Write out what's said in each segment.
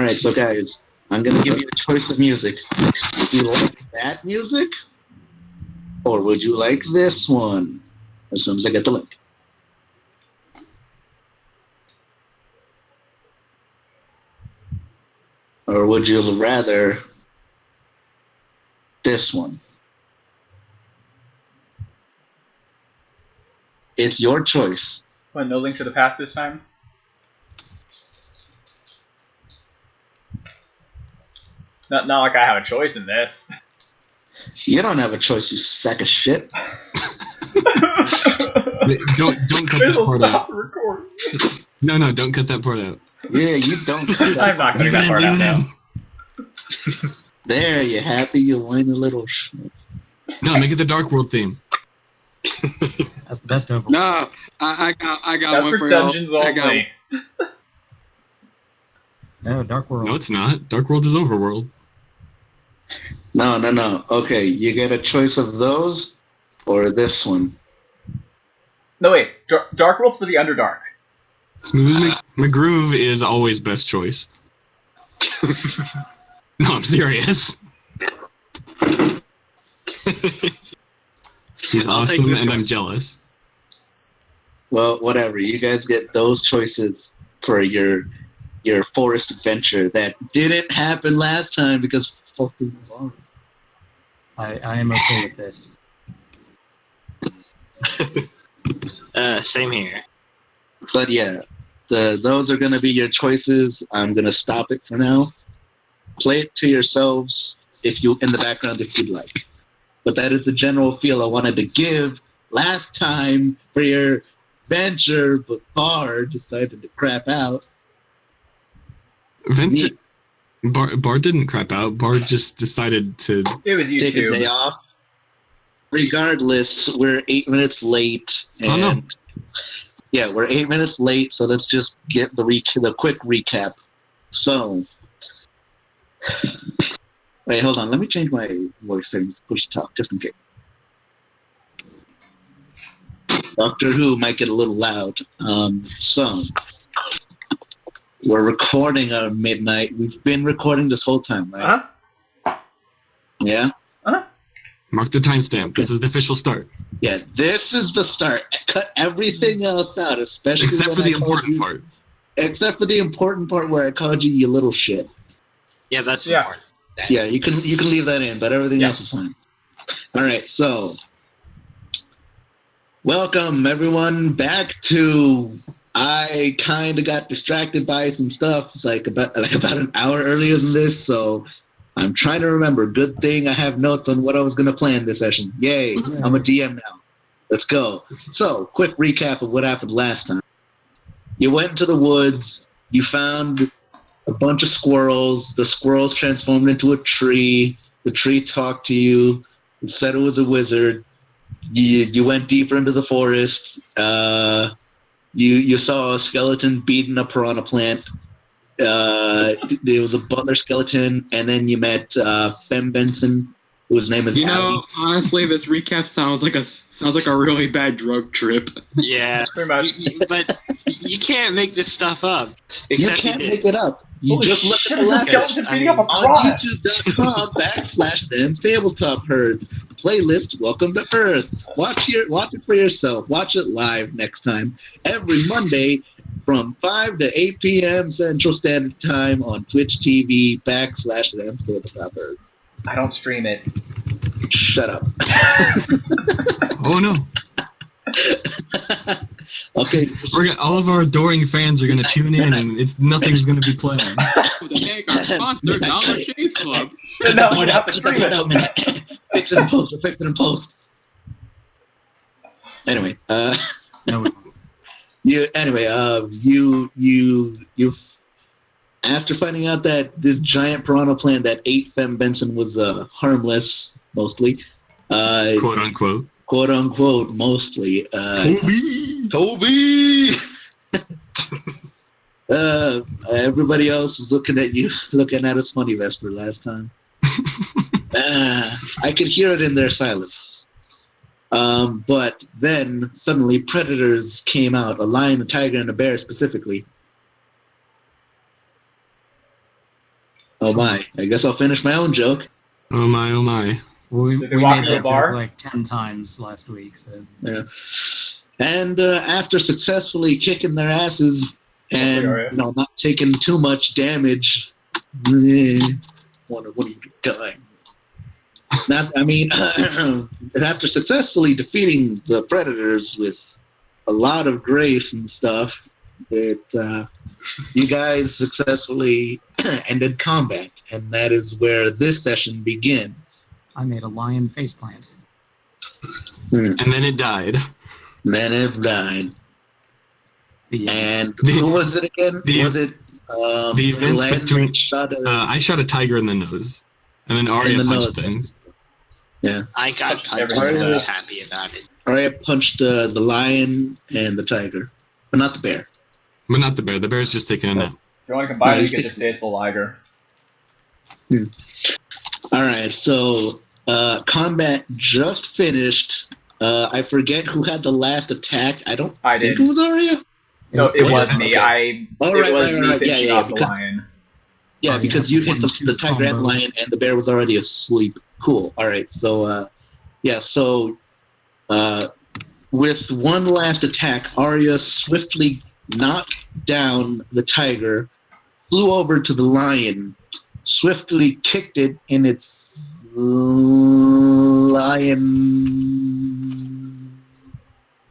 right, so guys, I'm gonna give you a choice of music. Would you like that music, or would you like this one? As soon as I get the link. Or would you rather this one? It's your choice. What, no Link to the Past this time? Not like I have a choice in this. You don't have a choice, you sack of shit. Don't cut that part Stop out. the recording. No, don't cut that part out. Yeah, you don't. I'm not cutting that part out now. There, you happy? You win a little shit. No, make it the Dark World theme. That's the best over. No, I got That's one for for y'all. dungeons I got only. No, Dark World. No, it's not. Dark World is Overworld. No. Okay, you get a choice of those or this one. No, wait. Dark World's for the Underdark. Smooth McGroove is always best choice. No, I'm serious. He's awesome, and I'm jealous. Well, whatever. You guys get those choices for your forest adventure that didn't happen last time because fucking long. I am okay with this. Same here. But yeah, those are going to be your choices. I'm going to stop it for now. Play it to yourselves if you in the background if you'd like. But that is the general feel I wanted to give last time for your venture, but Bard decided to crap out. Bard didn't crap out. Bard just decided to It was Take a day YouTube. off. Regardless, we're 8 minutes late. And Oh, no. yeah, we're 8 minutes late, so let's just get the quick recap. So, wait, hold on. Let me change my voice settings to push talk, just in case. Doctor Who might get a little loud. So, we're recording at midnight. We've been recording this whole time, right? Yeah? mark the timestamp. This is the official start. Yeah, this is the start. Cut everything else out, especially Except when for the I called important you- part. Except for the important part where I called you little shit. Yeah, that's Yeah. important. Yeah, you can leave that in, but everything Yeah. else is fine. All right, so welcome everyone back to. I kind of got distracted by some stuff. It's like about an hour earlier than this, so I'm trying to remember. Good thing I have notes on what I was gonna plan this session. Yay! I'm a DM now. Let's go. So, quick recap of what happened last time. You went into the woods. You found a bunch of squirrels. The squirrels transformed into a tree. The tree talked to you. It said it was a wizard. You went deeper into the forest. You saw a skeleton beating a piranha plant. There was a butler skeleton, and then you met Benson, whose name is Abby. Honestly, this recap sounds like a really bad drug trip. Yeah, Pretty much. but you can't make this stuff up. You Except can't did. make it up. You Holy just look shit, at the it's a levels. skeleton beating up a On piranha. youtube.com/them tabletop herds. Playlist Welcome to Earth. Watch it for yourself. Watch it live next time. Every Monday from 5 to 8 p.m. Central Standard Time on Twitch TV /them tabletop herds. I don't stream it. Shut up. Oh no. Okay. All of our adoring fans are gonna tune in, and nothing's gonna be playing. The heck, our sponsor, Dollar Shave Club. No, we have to stream it. Fix it in post. Fix it in post. Anyway, No, you after finding out that this giant piranha plant that ate Fem Benson was harmless, mostly, Quote unquote. mostly. Toby! Everybody else was looking at us funny, Vesper, last time. I could hear it in their silence. But then suddenly predators came out, a lion, a tiger, and a bear specifically. Oh my! I guess I'll finish my own joke. Oh my, oh my. We Did they made walk that to the joke bar? like 10 times last week. So Yeah. And after successfully kicking their asses and Hopefully, Arya. not taking too much damage, wonder what are you doing? After successfully defeating the predators with a lot of grace and stuff, you guys successfully ended combat, and that is where this session begins. I made a lion faceplant. And then it died. Men have died. The And who was it again? Was it the events Glenn between shot I shot a tiger in the nose, and then Arya the punched nose. things. Yeah. I got punched Never and I mind. was happy about it. Arya punched the lion and the tiger, but not the bear. But not the bear. The bear's just taking a nap. If you want to combine No, it, you he's could just say it's a liger. All right, so combat just finished. I forget who had the last attack. I don't I think did. it was Arya. No, it was Okay. me. It right, was me right. finishing Yeah, off the because- lion. Yeah, Arya because had you hit the 1-2 tiger and combo. lion, and the bear was already asleep. Cool. All right, so with one last attack, Arya swiftly knocked down the tiger, flew over to the lion, swiftly kicked it in its lion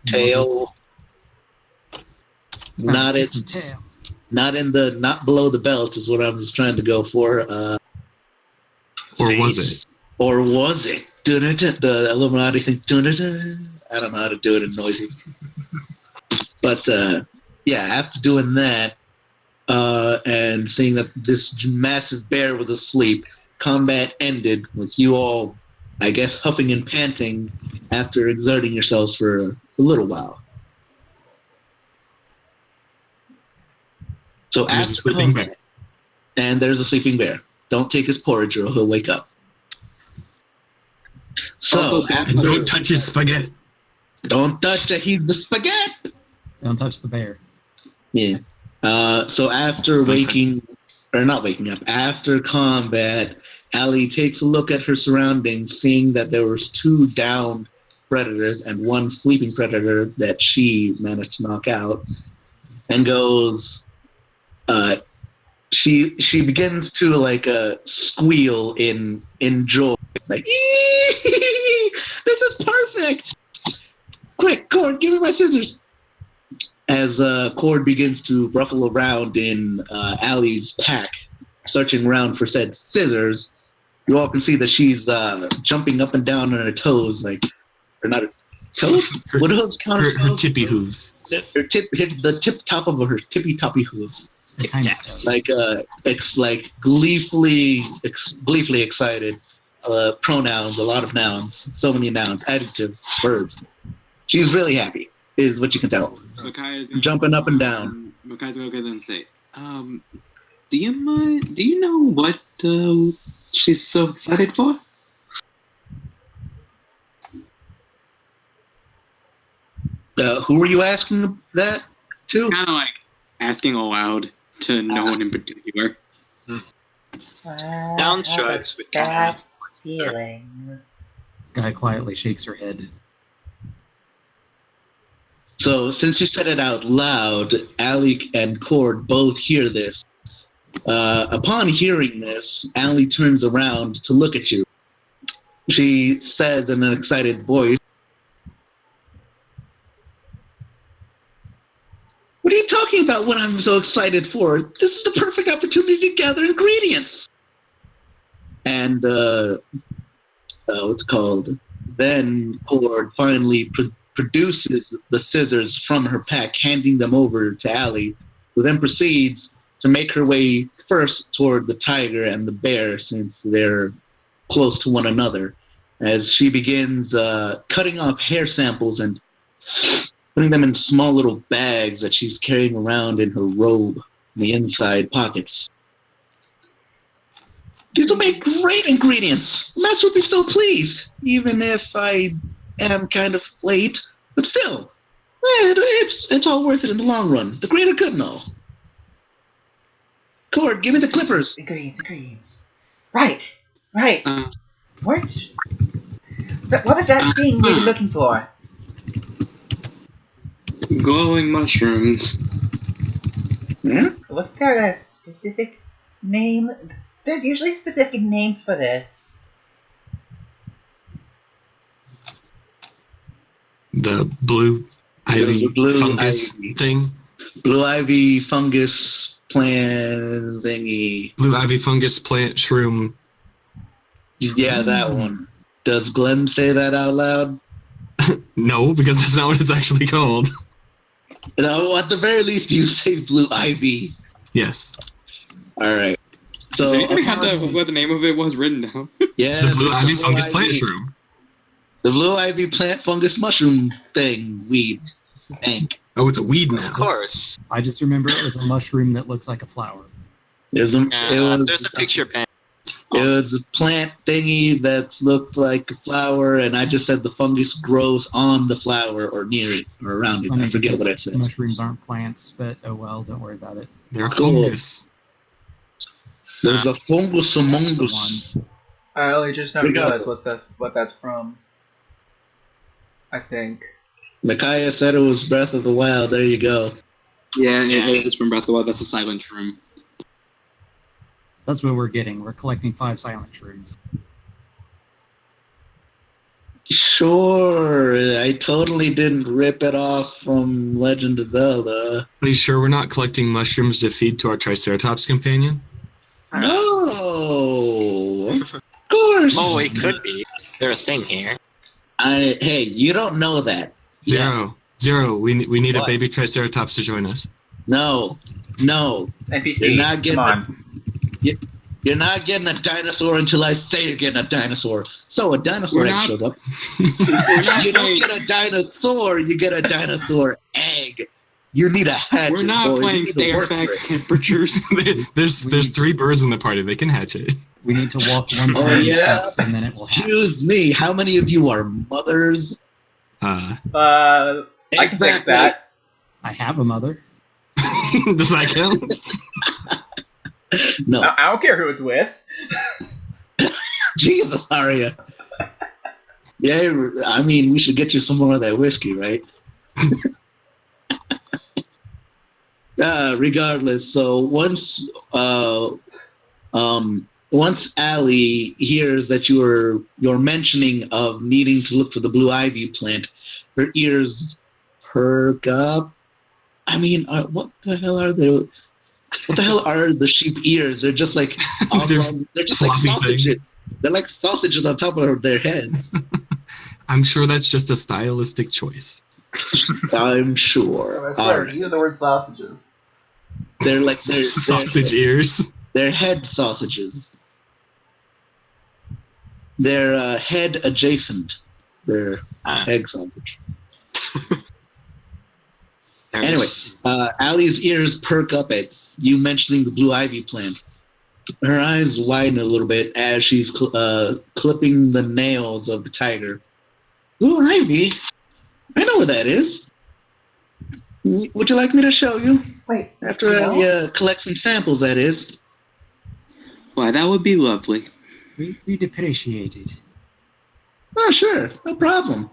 tail. Not kick some its, tail. not below the belt is what I was trying to go for. Or was Face. it? Or was it? Dun-dun-dun, the Illuminati thing. Dun-dun-dun. I don't know how to do it in noises. But after doing that, and seeing that this massive bear was asleep, combat ended with you all, I guess, huffing and panting after exerting yourselves for a little while. So And there's a after sleeping combat, and there's a sleeping bear. Don't take his porridge or he'll wake up. So Also, And don't touch his spaghetti. don't touch the spaghetti. Don't touch the bear. Yeah. So after not waking up, after combat, Allie takes a look at her surroundings, seeing that there was 2 downed predators and 1 sleeping predator that she managed to knock out, and goes. She begins to squeal in joy, like, this is perfect. Quick, Cord, give me my scissors. As Cord begins to ruffle around in Allie's pack, searching around for said scissors, you all can see that she's jumping up and down on her toes, or not her toes? What hooves count as Her toes? tippy hooves. Her the tip top of her tippy toppy hooves. The kind of Tic-tacs. toes. It's gleefully excited. Pronouns, a lot of nouns, so many nouns, adjectives, verbs. She's really happy, is what you can tell. Makai is Jumping up and down. Makai's gonna go and say, do you know what she's so excited for? Who were you asking that to? Kind of like asking aloud to no one in particular. Down strokes with That feeling. Guy quietly shakes her head. So since you said it out loud, Allie and Cord both hear this. Upon hearing this, Allie turns around to look at you. She says in an excited voice, "What are you talking about what I'm so excited for? This is the perfect opportunity to gather ingredients." And what's it called? Then Cord finally produces the scissors from her pack, handing them over to Allie, who then proceeds to make her way first toward the tiger and the bear, since they're close to one another, as she begins cutting off hair samples and putting them in small little bags that she's carrying around in her robe in the inside pockets. These will make great ingredients. Master would be so pleased, even if I am kind of late. But still, it's all worth it in the long run. The greater good and all. Cord, give me the clippers. Ingredients. Right. What was that Uh, thing we were looking for? Glowing mushrooms. Was there a specific name? There's usually specific names for this. The blue ivy blue fungus ivy. thing. Blue ivy fungus plant thingy. Blue ivy fungus plant shroom. Yeah, that one. Does Glenn say that out loud? No, because that's not what it's actually called. No, at the very least, you say blue ivy. Yes. All right. So Does anybody have what the name of it was written down? Yeah, The blue ivy fungus ivy. plant shroom. The blue ivy plant fungus mushroom thing, weed, tank. Oh, it's a weed Of now. course. I just remember it was a mushroom that looks like a flower. There's a picture pen. It was a plant thingy that looked like a flower, and I just said the fungus grows on the flower or near it or around It's it. funny I forget because what I said. Mushrooms aren't plants, but oh well, don't worry about it. They're Cool. fungus. There's a fungus among That's the us. one. I only just now Regardless. realized what that's from. I think. Micaiah said it was Breath of the Wild. There you go. Yeah, it is from Breath of the Wild. That's a silent shroom. That's what we're getting. We're collecting 5 silent shrooms. Sure, I totally didn't rip it off from Legend of Zelda. Are you sure we're not collecting mushrooms to feed to our Triceratops companion? No, of course. Oh, it could be. They're a thing here. Hey, you don't know that. Zero. We need a What? baby Triceratops to join us. No. NPC. You're not getting Come on. You're not getting a dinosaur until I say you're getting a dinosaur. So a dinosaur We're egg not- shows up. We're not You don't playing, get a dinosaur, you get a dinosaur egg. You need a hatchet. we're not boy. You playing need to work for Stairfax it. temperatures. There's 3 birds in the party. They can hatch it. We need to walk 1,000 yeah? steps and then it will hatch. Excuse me, how many of you are mothers? I can fix that. I have a mother. Does that count? No. I don't care who it's with. Jesus, Arya. Yeah, I mean, we should get you some more of that whiskey, right? Regardless, so once Allie hears that you're mentioning of needing to look for the blue ivy plant, her ears perk up. I mean, what the hell are they? What the hell are the sheep ears? They're just like they're just like floppy sausages. things. They're like sausages on top of their heads. I'm sure that's just a stylistic choice. I'm sure. I swear, Alright. use the word sausages. They're like Sausage ears. they're head sausages. They're head adjacent. They're egg sausage. There's- Anyway, Allie's ears perk up at you mentioning the blue ivy plant. Her eyes widen a little bit as she's clipping the nails of the tiger. Blue ivy? I know where that is. Would you like me to show you? Wait, After I collect some samples, that is. Why, that would be lovely. We'd appreciate it. Oh, sure. No problem.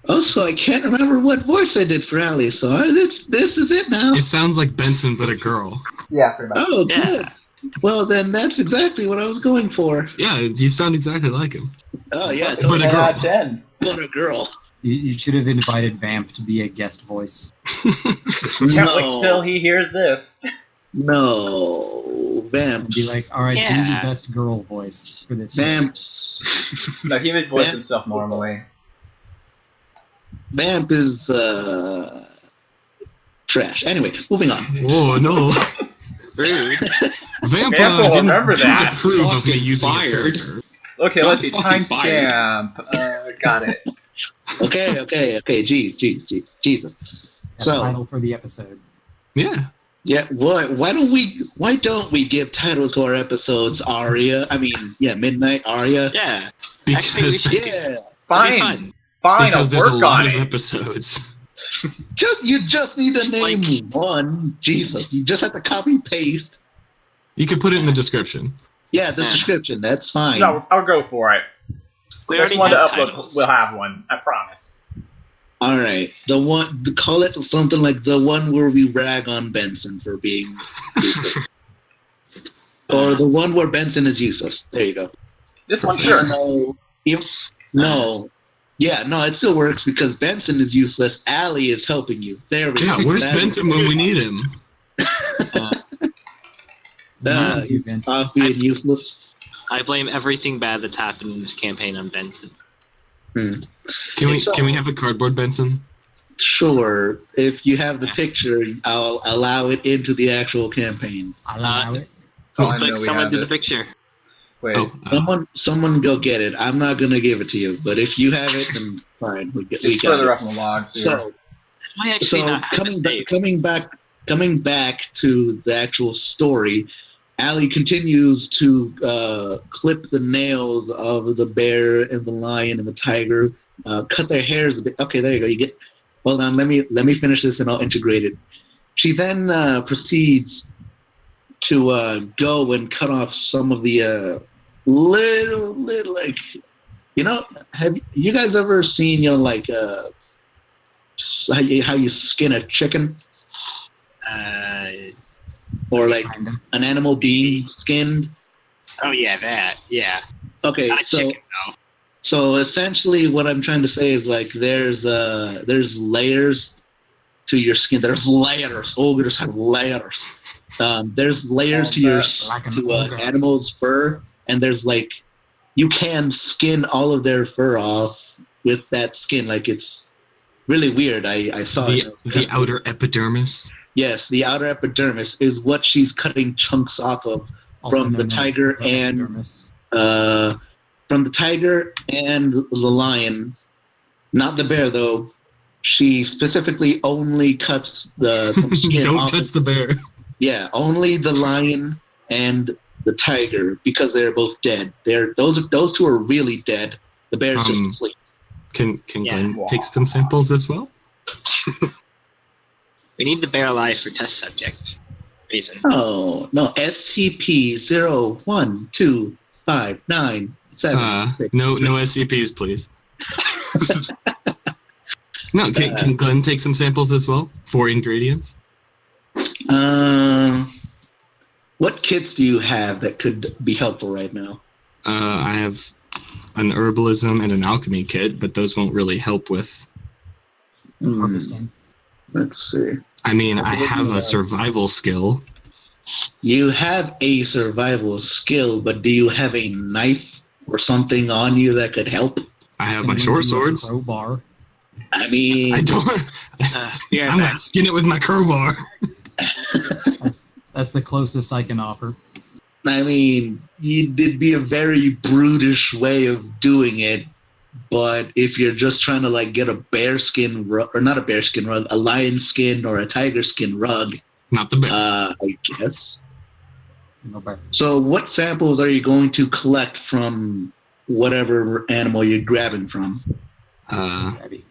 Also, I can't remember what voice I did for Allie, so this is it now. It sounds like Benson, but a girl. Yeah, pretty much. Oh, good. Yeah. Well, then that's exactly what I was going for. Yeah, you sound exactly like him. Oh, yeah, But totally. a girl. 10. But a girl. You should have invited Vamp to be a guest voice. Can't wait till he hears this. No. Vamp. And be like, alright, do Yeah. your best girl voice for this game. Vamps. No, he would voice Vamp. himself normally. Vamp is trash. Anyway, moving on. Oh no. Rude. Vamp Vamp will didn't remember that. approve of me Fucking using fired. his character. Okay, let's see. Fucking fired. Timestamp. Got it. Okay. Jesus. Got So- a title for the episode. Yeah. Yeah, why don't we give titles to our episodes, Aria? I mean, yeah, Midnight, Aria. Yeah. Actually, we Because should- Yeah. Fine. fun. Fine, because I'll there's a work lot on of it. episodes. You just need to Just name like- one. Jesus, you just have to copy paste You could put it in the description. Yeah, the description. That's fine. No, I'll go for it. We There's already one to have upload. titles. We'll have one. I promise. All right, the one. Call it something like the one where we rag on Benson for being useless, or the one where Benson is useless. There you go. This one, sure. No, yeah, no, it still works because Benson is useless. Allie is helping you. There we go. Yeah, where's That is- Benson when we need him? He's off being useless. I blame everything bad that's happened in this campaign on Benson. Can we have a cardboard Benson? Sure, if you have the picture, I'll allow it into the actual campaign. I'll allow it. Oh, I know Quick, we someone have do the it. picture. Wait. Someone go get it. I'm not gonna give it to you, but if you have it, then fine. We It's got further it. up in the logs here. So, I actually not have coming this back, coming back to the actual story, Allie continues to clip the nails of the bear and the lion and the tiger, cut their hairs a bit. Okay, there you go. You get. Hold on. Let me finish this and I'll integrate it. She then proceeds to go and cut off some of the little like, have you guys ever seen like how you skin a chicken or like Kinda. an animal being skinned? Oh yeah, that. Yeah. Okay, Not a so chicken though. so essentially what I'm trying to say is like there's layers to your skin. There's layers. Ogres have layers. There's layers to your Like an ogre. animal's fur, and there's like you can skin all of their fur off with that skin. Like it's really weird. I saw The outer epidermis. Yes, the outer epidermis is what she's cutting chunks off of Also from the known as tiger the and epidermis. from the tiger and the lion, not the bear though. She specifically only cuts the skin Don't off. touch the bear. Yeah, only the lion and the tiger because they're both dead. Those two are really dead. The bear's just asleep. Can Yeah. Glenn take some samples as well? We need the bear alive for test subject reason. Oh no, SCP-0125997. No SCPs, please. No, can Glenn take some samples as well for ingredients? What kits do you have that could be helpful right now? I have an herbalism and an alchemy kit, but those won't really help with. Harvesting. Let's see. I mean, I have a survival skill. You have a survival skill, but do you have a knife or something on you that could help? I have And my then short you have a swords. crowbar. I mean, I don't. Yeah, I'm gonna skin it with my crowbar. That's the closest I can offer. I mean, it'd be a very brutish way of doing it, but if you're just trying to like get a bearskin rug, or not a bearskin rug, a lion skin or a tiger skin rug, Not the bear. I guess. No better. So what samples are you going to collect from whatever animal you're grabbing from? Grabby.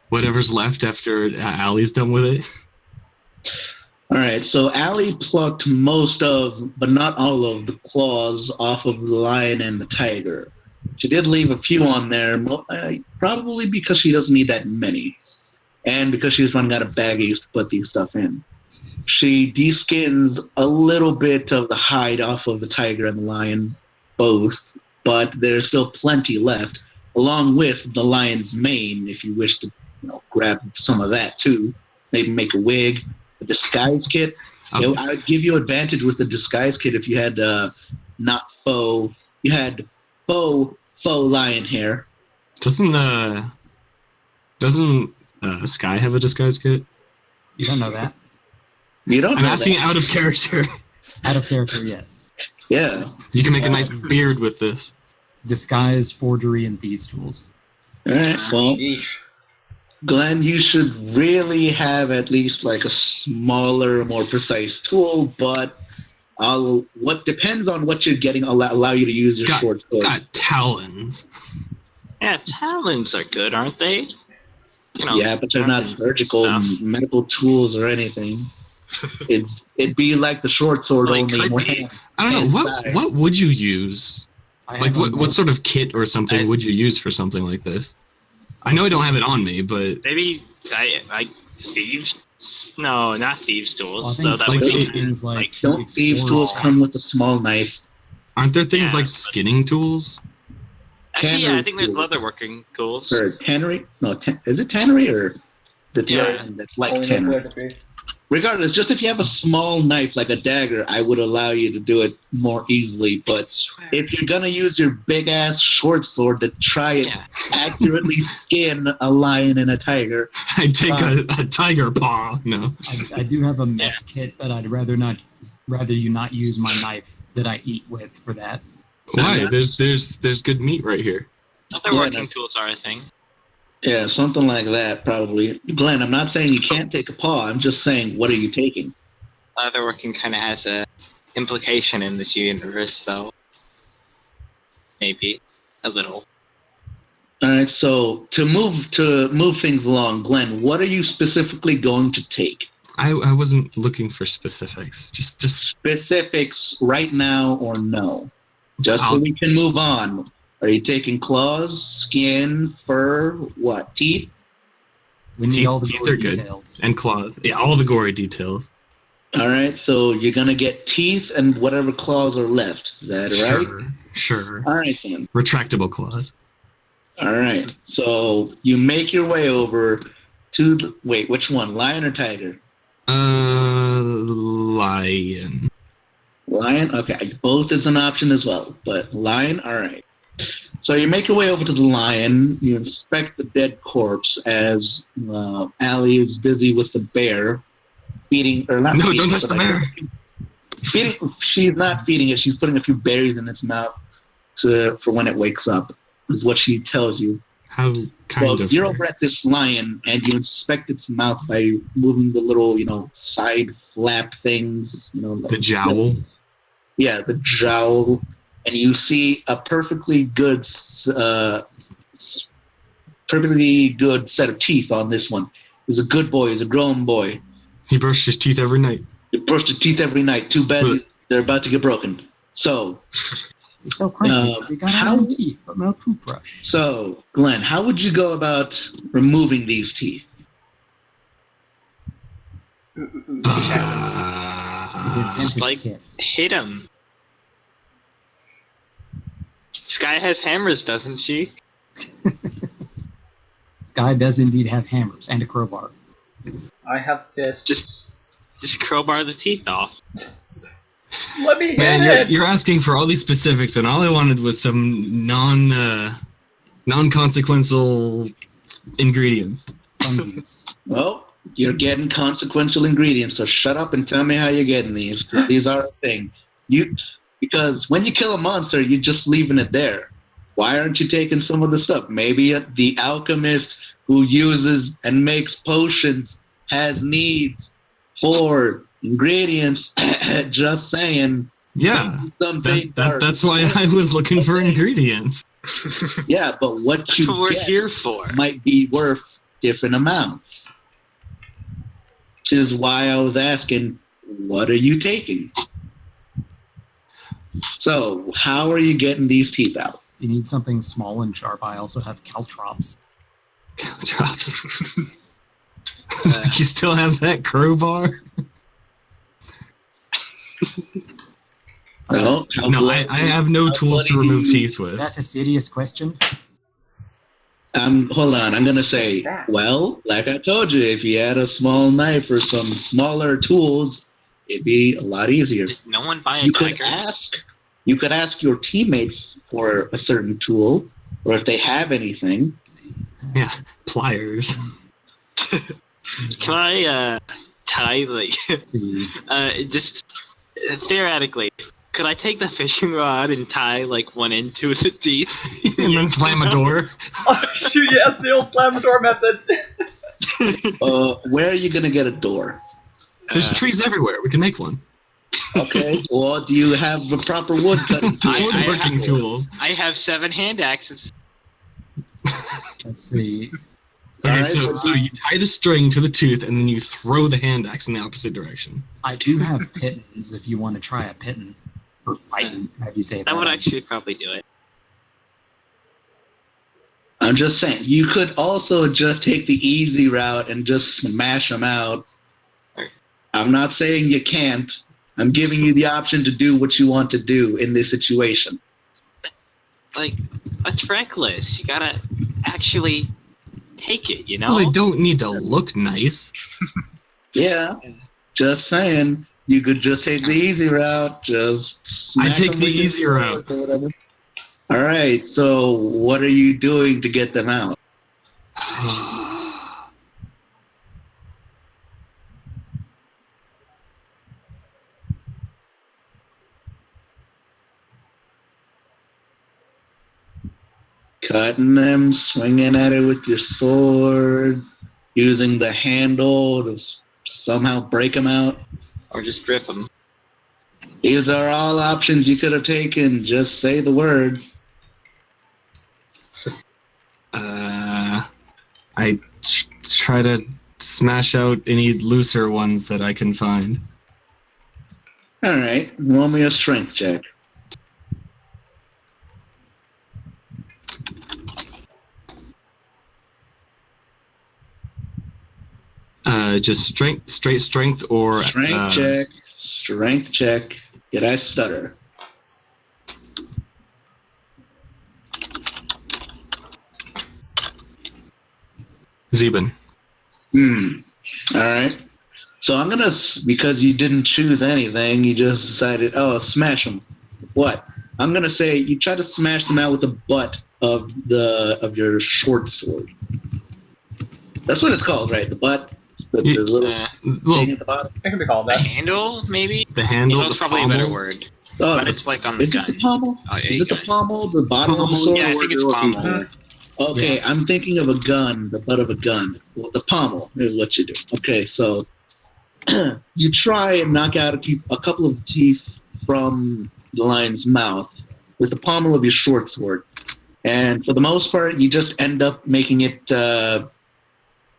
Whatever's left after Allie's done with it. All right, so Allie plucked most of, but not all of, the claws off of the lion and the tiger. She did leave a few on there, probably because she doesn't need that many, and because she was running out of baggies to put these stuff in. She deskins a little bit of the hide off of the tiger and the lion, both, but there's still plenty left, along with the lion's mane, if you wish to grab some of that too. Maybe make a wig. A disguise kit. I would give you advantage with the disguise kit if you had not faux. You had faux lion hair. Doesn't Sky have a disguise kit? You don't know that. You don't. I'm know asking that. out of character. Out of character, yes. Yeah. You can make a nice beard with this. Disguise, forgery, and thieves' tools. All right. Well, Yeesh. Glenn, you should really have at least like a smaller, more precise tool. But what depends on what you're getting, allow you to use your short sword. Got talons. Yeah, talons are good, aren't they? Yeah, but they're not surgical stuff. medical tools or anything. It'd be like the short sword Well, it only could more be. hand. I don't know. Inside. What would you use? I Like, have a what sort of kit or something I- would you use for something like this? I know I don't have it on me, but Maybe I thieves. No, not thieves tools. Well, I though think that like would be it- things like Don't thieves tools explorers- come with a small knife? aren't there things Yeah, like but- skinning tools? Actually, yeah, I Tannery think there's tools. leatherworking tools. Or tannery? No, is it tannery or the Yeah. other one that's like Only tannery? nuclear degree. Regardless, just if you have a small knife like a dagger, I would allow you to do it more easily. But if you're gonna use your big ass short sword to try and Yeah. accurately skin a lion and a tiger, I'd take a tiger paw. No. I do have a mess kit, but I'd rather you not use my knife that I eat with for that. Why? that's- There's good meat right here. Leatherworking no. tools are a thing. yeah, something like that probably. Glenn, I'm not saying you can't take a paw. I'm just saying, what are you taking? Leatherworking kind of has a implication in this universe, though. Maybe a little. All right, so to move things along, Glenn, what are you specifically going to take? I wasn't looking for specifics. Just Specifics right now or no? Just so I'll- we can move on. Are you taking claws, skin, fur, what? Teeth? We need all the teeth gory are good. details. And claws. Yeah, all the gory details. All right, so you're gonna get teeth and whatever claws are left. Is that right? Sure. All right then. Retractable claws. All right. So you make your way over to wait, which one? Lion or tiger? Lion. Lion? Okay, both is an option as well, but lion, all right. So you make your way over to the lion. You inspect the dead corpse as Allie is busy with the bear, feeding or not. No, feeding, don't touch but the bear. Feeding. She's not feeding it. She's putting a few berries in its mouth for when it wakes up. Is what she tells you. How kind of You're her. over at this lion and you inspect its mouth by moving the little, side flap things. The jowl. Yeah, the jowl, and you see a perfectly good set of teeth on this one. He's a good boy. He's a grown boy. He brushed his teeth every night. You brush your teeth every night. Too bad But- they're about to get broken. So, He's so cranky because he got iron teeth, but no toothbrush. Glenn, how would you go about removing these teeth? With his Uh, dentist like- kit. Hit him. Sky has hammers, doesn't she? This guy does indeed have hammers and a crowbar. I have fists. Just crowbar the teeth off. Let me hit man, it. you're asking for all these specifics, and all I wanted was some non-consequential ingredients. Funsies. Well, you're getting consequential ingredients, so shut up and tell me how you're getting these. These are a thing. Because when you kill a monster, you're just leaving it there. Why aren't you taking some of the stuff? Maybe the alchemist who uses and makes potions has needs for ingredients. Just saying. Yeah, Something. that's why I was looking for ingredients. Yeah, but what That's you what we're get here for. might be worth different amounts. Which is why I was asking, what are you taking? So, how are you getting these teeth out? You need something small and sharp. I also have caltrops. Drops. You still have that crowbar? No, No, I have no tools to remove teeth Is with. that a serious question? Hold on. I'm gonna say, That. well, like I told you, if you had a small knife or some smaller tools, it'd be a lot easier. Did no one buy a You could tiger? ask your teammates for a certain tool, or if they have anything. Yeah, pliers. Can I tie like Let's see. just theoretically? Could I take the fishing rod and tie like one end to the teeth? And then slam a door. Oh, shoot, yes, the old slam door method. Where are you gonna get a door? There's Uh, trees everywhere. We can make one. Okay. Or do you have the proper wood cutting tool? Woodworking tools. I have 7 hand axes. Let's see. Okay, Alright, so you tie the string to the tooth, and then you throw the hand axe in the opposite direction. I do have pittons if you want to try a pitton. Or python, how do you say that? That would actually probably do it. I'm just saying, you could also just take the easy route and just smash them out. I'm not saying you can't. I'm giving you the option to do what you want to do in this situation. Like, that's reckless. You gotta actually take it, you know? Well, they don't need to look nice. Yeah, just saying. You could just take the easy route. Just I smack take them the with your easy sword route. or whatever. All right. So, what are you doing to get them out? Cutting them, swinging at it with your sword, using the handle to somehow break them out. Or just grip them. These are all options you could have taken. Just say the word. I try to smash out any looser ones that I can find. All right. Roll me a strength check. Just straight strength, or Strength check. Strength check. Did I stutter? Zeben. All right. So I'm gonna, because you didn't choose anything, you just decided, oh, smash them. What? I'm gonna say you try to smash them out with the butt of your short sword. That's what it's called, right? The butt, the little Well, thing at the bottom. It can be called The that. handle, maybe? the handle, Handle's the probably pommel. a better word. Oh, But it's like on the is gun. it the pommel? Oh, yeah, Is it the gun. pommel? The bottom of the sword? Yeah, I think it's pommel. Okay, Yeah. I'm thinking of a gun, the butt of a gun. Well, the pommel is what you do. Okay, so you try and knock out a couple of teeth from the lion's mouth with the pommel of your short sword. And for the most part, you just end up making it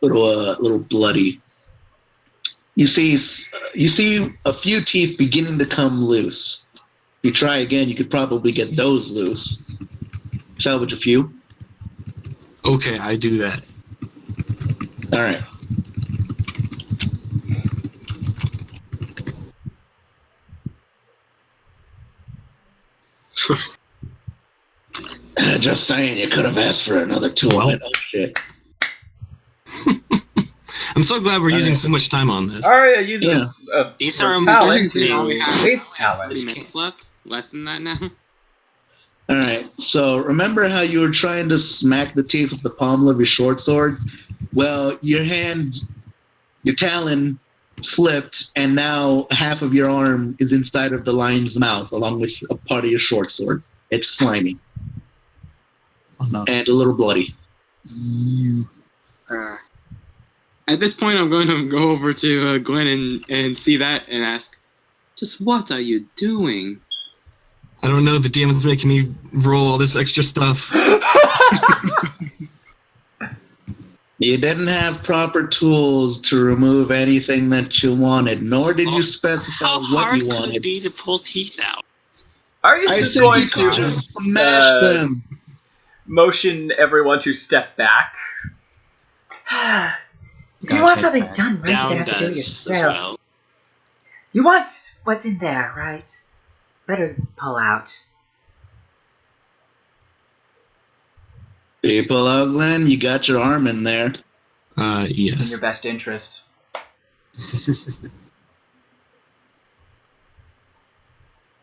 little bloody. You see a few teeth beginning to come loose. If you try again, you could probably get those loose. Salvage a few. Okay, I do that. All right. Just saying, you could have asked for another tool. Well. Oh shit. I'm so glad we're using Alright. so much time on this. Alright, use Yeah. this These are talent important to things. waste talent. 30 minutes left? Less than that now? All right. So remember how you were trying to smack the teeth with the pommel of your short sword? Well, your talon slipped, and now half of your arm is inside of the lion's mouth, along with a part of your short sword. It's slimy Oh, no. and a little bloody. You. At this point, I'm going to go over to Glenn and see that and ask, just what are you doing? I don't know, the DM is making me roll all this extra stuff. You didn't have proper tools to remove anything that you wanted, nor did you specify How what hard you could it wanted. be to pull teeth out? Are you I just said going you could to just smash them. motion everyone to step back? If you Guys, want head something back. done right, you're Down gonna have to do it does as yourself. well. You want what's in there, right? Better pull out. People out, Glenn, you got your arm in there. In Yes. your best interest.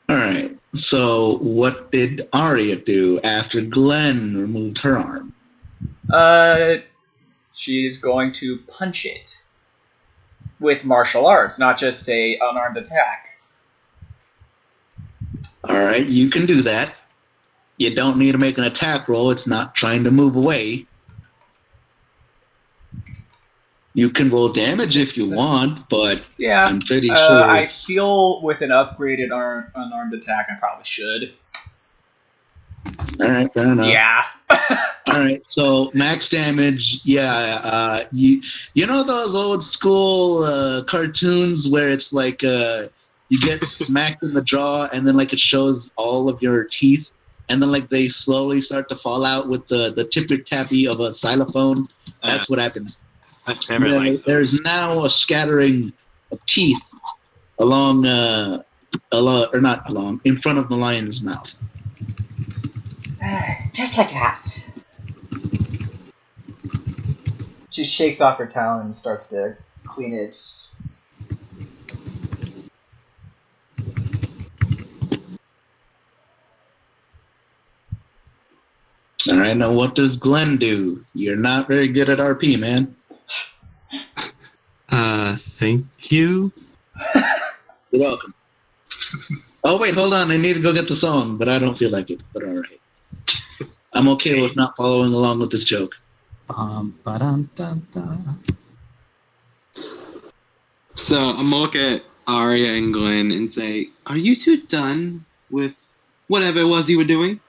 All right. So what did Arya do after Glenn removed her arm? She's going to punch it with martial arts, not just a unarmed attack. All right, you can do that. You don't need to make an attack roll. It's not trying to move away. You can roll damage if you want, but Yeah, I'm pretty sure I it's... feel with an upgraded unarmed attack, I probably should. All right, fair enough. Yeah. All All right, so max damage. Yeah, you know those old school cartoons where it's like you get smacked in the jaw and then like it shows all of your teeth and then like they slowly start to fall out with the tippy tappy of a xylophone. That's what happens. I've never liked There's those. now a scattering of teeth or not along, in front of the lion's mouth. Just like that. She shakes off her towel and starts to clean it. All right, now what does Glenn do? You're not very good at RP, man. Thank you. You're welcome. Oh, wait, hold on. I need to go get the song, but I don't feel like it. But all right. I'm okay with not following along with this joke. Ba-dum-dum-dum. So I'm gonna look at Arya and Glenn and say, "Are you two done with whatever it was you were doing?"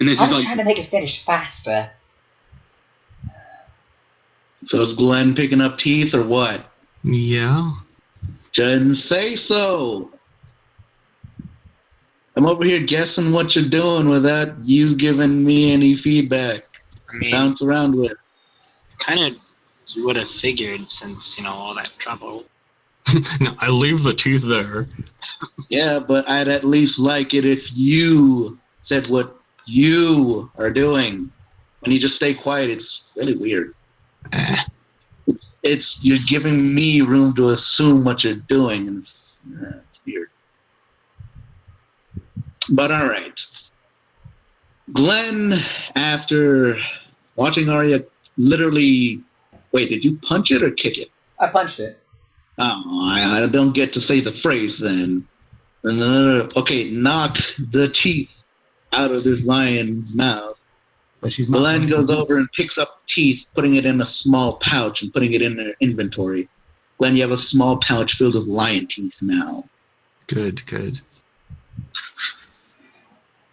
And then I she's was like, trying to make it finish faster. So is Glenn picking up teeth or what? Yeah. Didn't say so. I'm over here guessing what you're doing without you giving me any feedback. I mean, Bounce around with. kind of would have figured since, all that trouble. No, I leave the teeth there. Yeah, but I'd at least like it if you said what you are doing. When you just stay quiet, it's really weird. It's you're giving me room to assume what you're doing, and it's weird. But all right, Glenn, after watching Arya literally, wait, did you punch it or kick it? I punched it. Oh, I don't get to say the phrase then. Okay, knock the teeth out of this lion's mouth. But she's not. Glenn wearing goes over boots. and picks up teeth, putting it in a small pouch and putting it in their inventory. Glenn, you have a small pouch filled with lion teeth now. Good.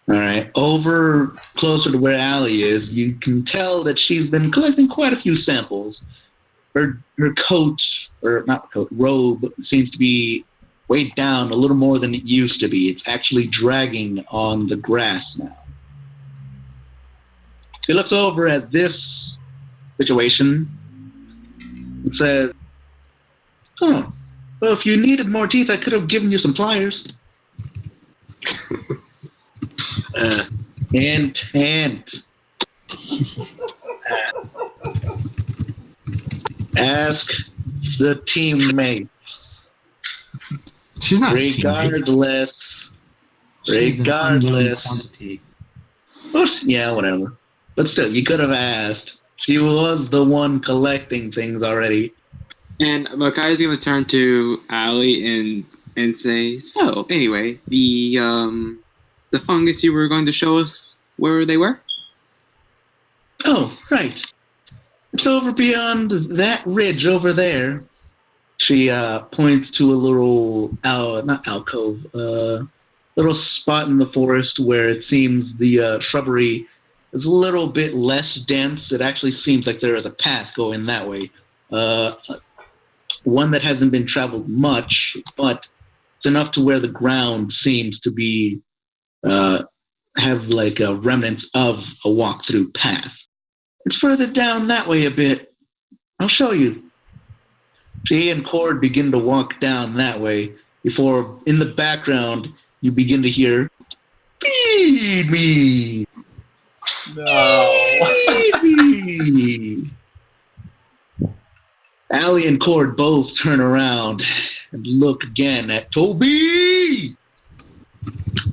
All right. Over closer to where Allie is, you can tell that she's been collecting quite a few samples. Her coat, or not coat, robe seems to be weighed down a little more than it used to be. It's actually dragging on the grass now. She looks over at this situation and says, "Oh, well, if you needed more teeth, I could have given you some pliers." Hint. Ask the teammates. She's not a teammate. Regardless. She's an unknown quantity. Yeah, whatever. But still, you could have asked. She was the one collecting things already. and Makai's gonna turn to Allie and say, "So anyway, the fungus you were going to show us where they were?" Oh, right. It's over beyond that ridge over there. She points to a little, not alcove, little spot in the forest where it seems the shrubbery is a little bit less dense. It actually seems like there is a path going that way. One that hasn't been traveled much, but it's enough to where the ground seems to be have like remnants of a walk-through path. It's further down that way a bit. I'll show you. She and Cord begin to walk down that way before, in the background, you begin to hear, "Feed me! No. Feed me!" Allie and Cord both turn around and look again at Toby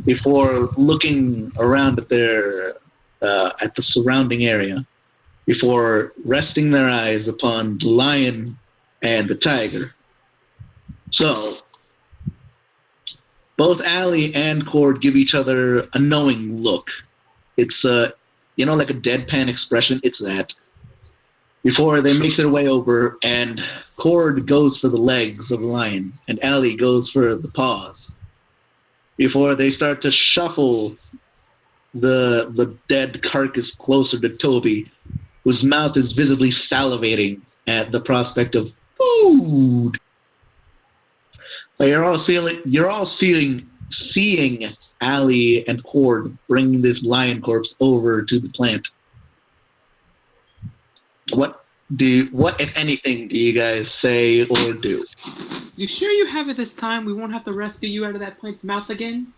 before looking around at their at the surrounding area, before resting their eyes upon the lion and the tiger. So, both Allie and Cord give each other a knowing look. It's like a deadpan expression. It's that. Before they make their way over, and Cord goes for the legs of the lion, and Allie goes for the paws. Before they start to shuffle the dead carcass closer to Toby, whose mouth is visibly salivating at the prospect of food. But you're all seeing Allie and Cord bringing this lion corpse over to the plant. What, if anything, do you guys say or do? You sure you have it this time? We won't have to rescue you out of that plant's mouth again?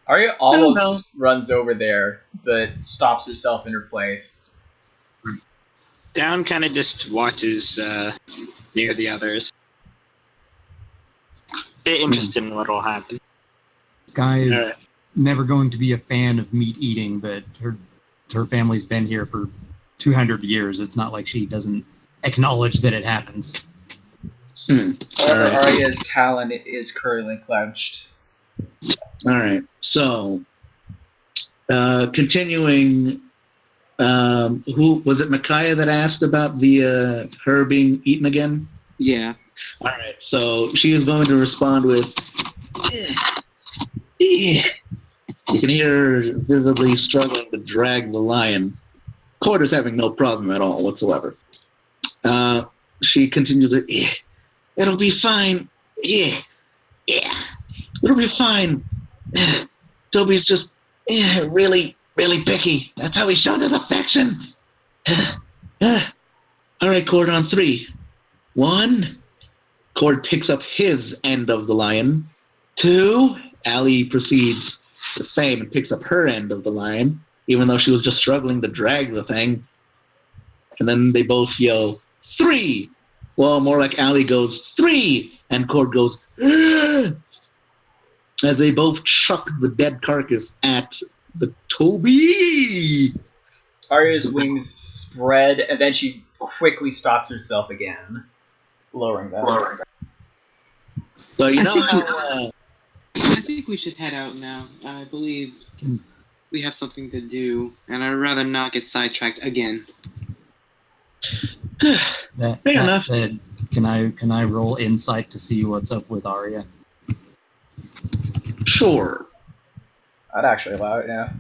Arya almost runs over there, but stops herself in her place. Down kind of just watches near the others. Bit interested in what will happen. Sky is Alright. never going to be a fan of meat eating, but her family's been here for 200 years. It's not like she doesn't acknowledge that it happens. However, Alright. Arya's talon is currently clenched. All right. So, continuing, who was it? Micaiah that asked about the her being eaten again. Yeah. All right. So she is going to respond with, You can hear her visibly struggling to drag the lion. Quarter's having no problem at all whatsoever. She continued to, It'll be fine. Yeah. It'll be fine. Toby's just really, really picky. That's how he shows his affection. All right, Cord, on 3. 1. Cord picks up his end of the lion. 2. Allie proceeds the same and picks up her end of the lion, even though she was just struggling to drag the thing. And then they both yell, 3. Well, more like Allie goes, 3, and Cord goes, Ugh! As they both chuck the dead carcass at the Toby. Arya's wings spread, and then she quickly stops herself again, lowering them. So you know how... I think we should head out now. I believe we have something to do, and I'd rather not get sidetracked again. That enough. said, can I roll insight to see what's up with Arya? Sure. I'd actually allow it, yeah.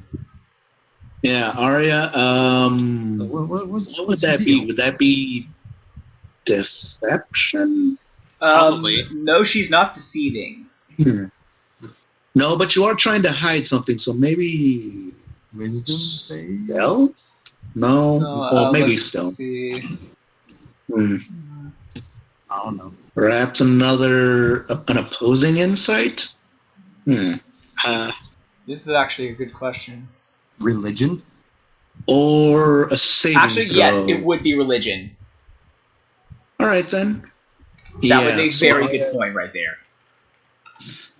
Yeah, Arya, What would that be? Would that be deception? Probably. No, she's not deceiving. No, but you are trying to hide something, so maybe... Wisdom save? Stealth? No? Maybe let's stealth. see. I don't know. Perhaps an opposing insight? This is actually a good question. Religion? Or a saving Actually, throw? yes, it would be religion. All right, then. That was a very good point right there.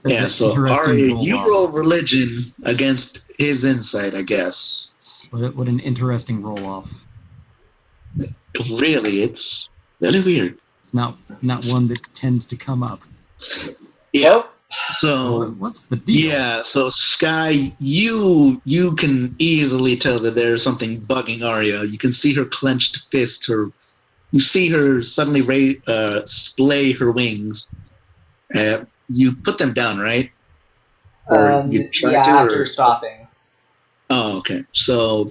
That's Yeah, an so interesting Arya, roll you off. roll religion against his insight, I guess. What an interesting roll off. Really, it's really weird. It's not one that tends to come up. Yeah. So So... what's the deal? Yeah, so Sky, you can easily tell that there's something bugging Arya. You can see her clenched fist. You see her suddenly splay her wings. You put them down, right? Or you try to, after or- stopping. Oh, okay. So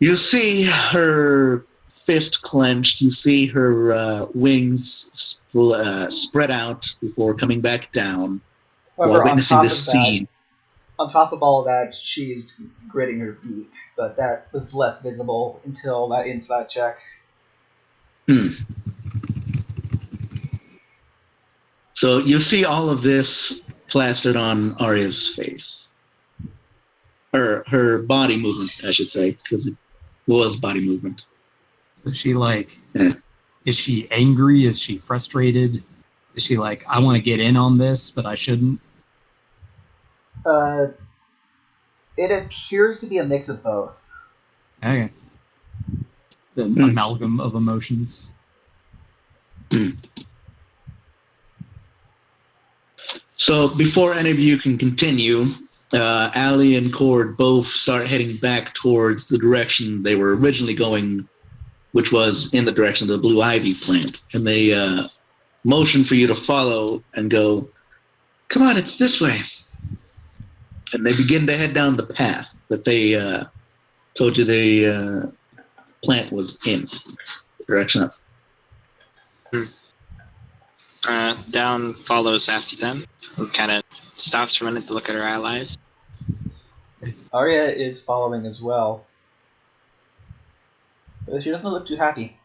you see her fist clenched. You see her wings spread out before coming back down while However, witnessing this scene. On top of all of that, she's gritting her beak, but that was less visible until that insight check. So you see all of this plastered on Arya's face. Or her body movement, I should say, because it was body movement. So she like, Yeah. is she angry? Is she frustrated? Is she like, I want to get in on this, but I shouldn't? It appears to be a mix of both. Okay. It's an amalgam of emotions. So before any of you can continue, Allie and Cord both start heading back towards the direction they were originally going, which was in the direction of the Blue Ivy plant. And they motion for you to follow and go, come on, it's this way. and they begin to head down the path that they told you the plant was in. Direction up. Down follows after them. Who kind of stops for a minute to look at her allies. Arya is following as well. But she doesn't look too happy.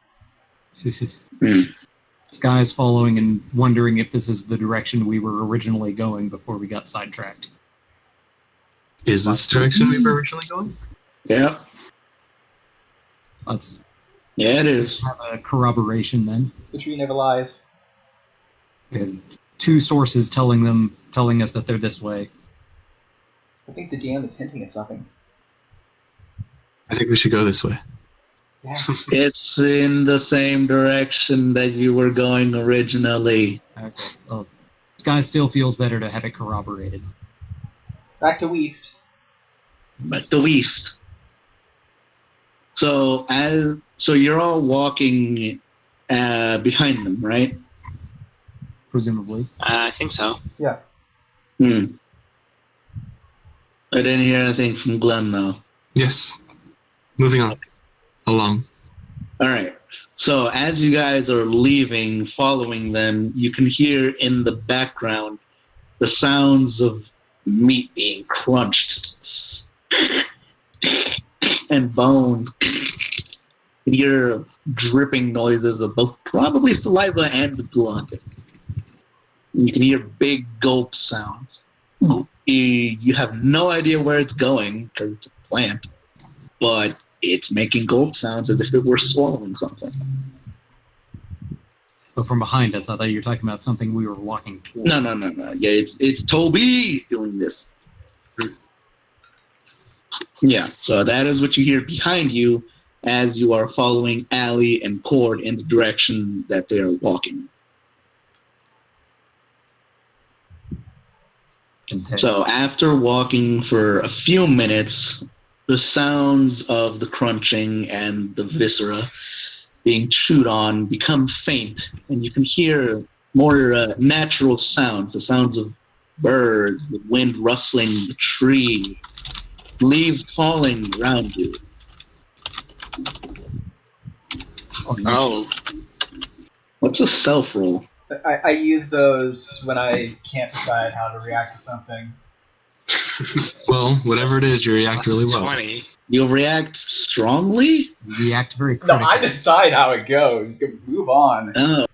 Sky's following and wondering if this is the direction we were originally going before we got sidetracked. Is this the direction we were originally going? Yeah. Let's Yeah, it is. have a corroboration then. The tree never lies. We had 2 sources telling us that they're this way. I think the DM is hinting at something. I think we should go this way. Yeah. It's in the same direction that you were going originally. Okay. Well, Sky still feels better to have it corroborated. Back to West. But the east. So you're all walking behind them, right? Presumably. I think so. Yeah. I didn't hear anything from Glenn though. Yes. Moving on. Along. All right. So as you guys are leaving, following them, you can hear in the background the sounds of meat being crunched and bones. You hear dripping noises of both probably saliva and blood. And you can hear big gulp sounds. You have no idea where it's going because it's a plant, but it's making gulp sounds as if it were swallowing something. But from behind us, I thought you were talking about something we were walking toward. No. Yeah, it's Toby doing this. Yeah, so that is what you hear behind you as you are following Allie and Cord in the direction that they are walking. So after walking for a few minutes, the sounds of the crunching and the viscera being chewed on become faint, and you can hear more natural sounds, the sounds of birds, the wind rustling the tree, leaves falling around you. Oh. What's a self roll? I use those when I can't decide how to react to something. Well, whatever it is, you react really well. 20. You'll react strongly? React very No, critically. I decide how it goes. Move on. Oh.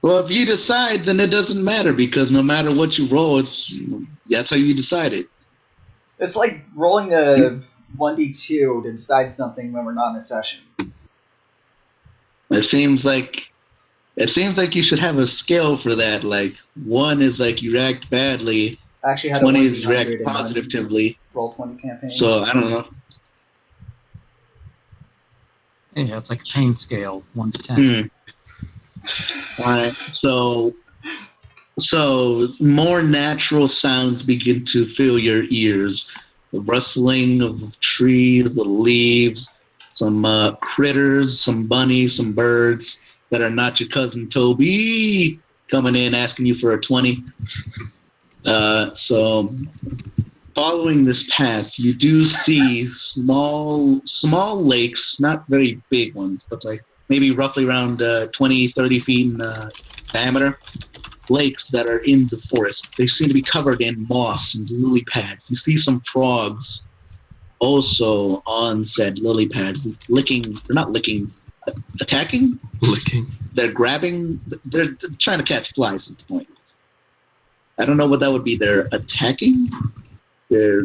Well, if you decide, then it doesn't matter because no matter what you roll, that's how you decide it. It's like rolling a 1d2 to decide something when we're not in a session. It seems like you should have a scale for that. Like 1 is like you react badly, I actually had 20 a is you 1d100 react in my positively. roll 20 campaign. So I don't know. Yeah, it's like a pain scale, 1 to 10. All right. So more natural sounds begin to fill your ears. The rustling of trees, the leaves, some critters, some bunnies, some birds that are not your cousin Toby coming in asking you for a 20. So following this path, you do see small lakes, not very big ones, but like maybe roughly around 20, 30 feet in diameter, lakes that are in the forest. They seem to be covered in moss and lily pads. You see some frogs also on said lily pads, attacking? Licking. They're grabbing, they're trying to catch flies at the point. I don't know what that would be. They're attacking? They're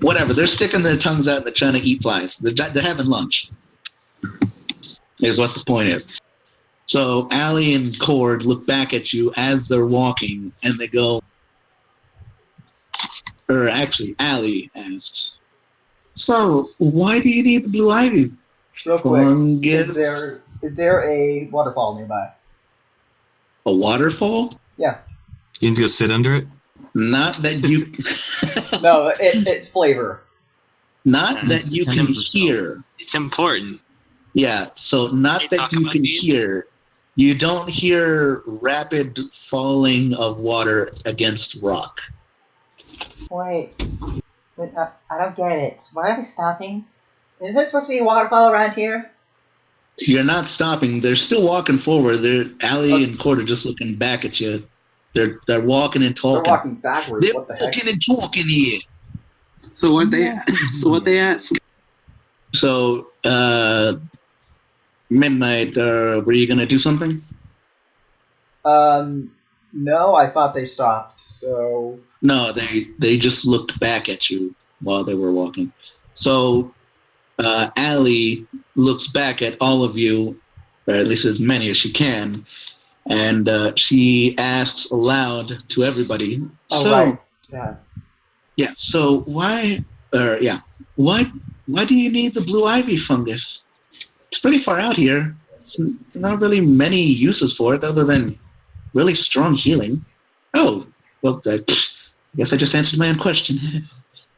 whatever. They're sticking their tongues out and they're trying to eat flies. They're having lunch, is what the point is. So Allie and Cord look back at you as they're walking and they go, or actually Allie asks, so why do you need the blue ivy? Real quick, Fungus. is there a waterfall nearby? A waterfall? Yeah. You need to go sit under it? Not that you No, it's flavor. not that you can December, so. hear. It's important. Yeah, so not Can you that talk you about can these? hear. You don't hear rapid falling of water against rock. Wait, I don't get it. Why are we stopping? Isn't there supposed to be a waterfall around here? You're not stopping. They're still walking forward. They're Allie and Cord are just looking back at you. They're walking and They're talking. walking backwards. They're What the heck? walking and talking here. So what they ask? So, Midnight, were you gonna do something? No, I thought they stopped. So No, they just looked back at you while they were walking. So, Allie looks back at all of you, or at least as many as she can, and she asks aloud to everybody. Oh, so, right. Yeah. Yeah. So why do you need the blue ivy fungus? It's pretty far out here. It's not really many uses for it other than really strong healing. Oh, well, I guess I just answered my own question.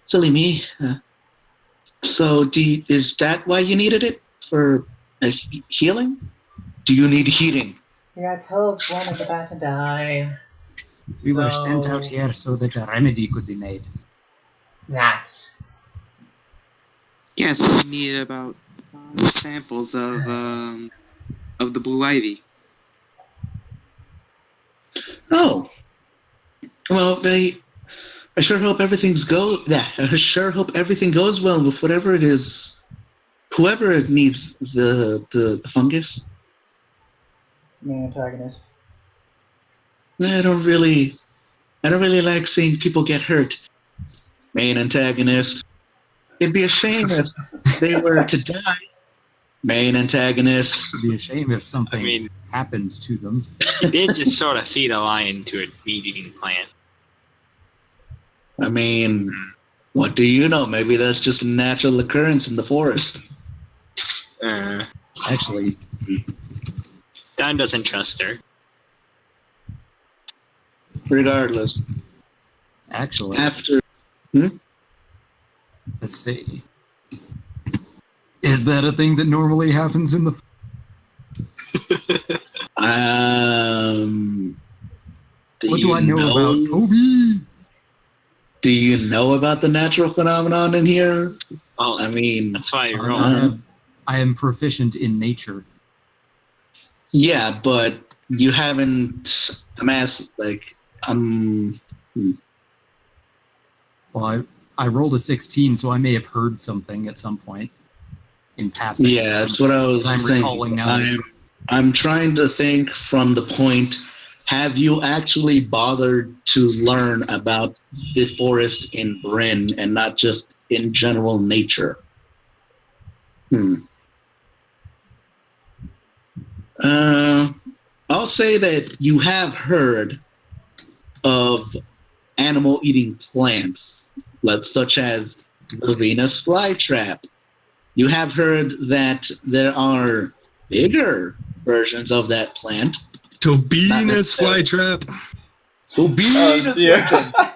Silly me. So, is that why you needed it? For healing? Do you need heating? We are told one is about to die. We were sent out here so that a remedy could be made. That. Yes, we need about 5 samples of the blue ivy. Oh. Well, I sure hope I sure hope everything goes well with whatever it is. Whoever needs the fungus. Main antagonist. I don't really like seeing people get hurt. Main antagonist. It'd be a shame if they were to die. Main antagonist. It'd be a shame if something happens to them. She did just sort of feed a lion to a meat-eating plant. I mean, what do you know? Maybe that's just a natural occurrence in the forest. Actually, Don doesn't trust her. Regardless. actually, After let's see. Is that a thing that normally happens in the? What do I know about Toby? Do you know about the natural phenomenon in here? Well, I mean, that's why you roll. I am proficient in nature. yeah, but you haven't amassed Well, I rolled a 16, so I may have heard something at some point in passing. Yeah, that's what I was I'm thinking. recalling now. I'm trying to think from the point, have you actually bothered to learn about the forest in Bryn and not just in general nature? I'll say that you have heard of animal-eating plants, such as the Venus flytrap. You have heard that there are bigger versions of that plant. Tobina's flytrap. Tobina's yeah.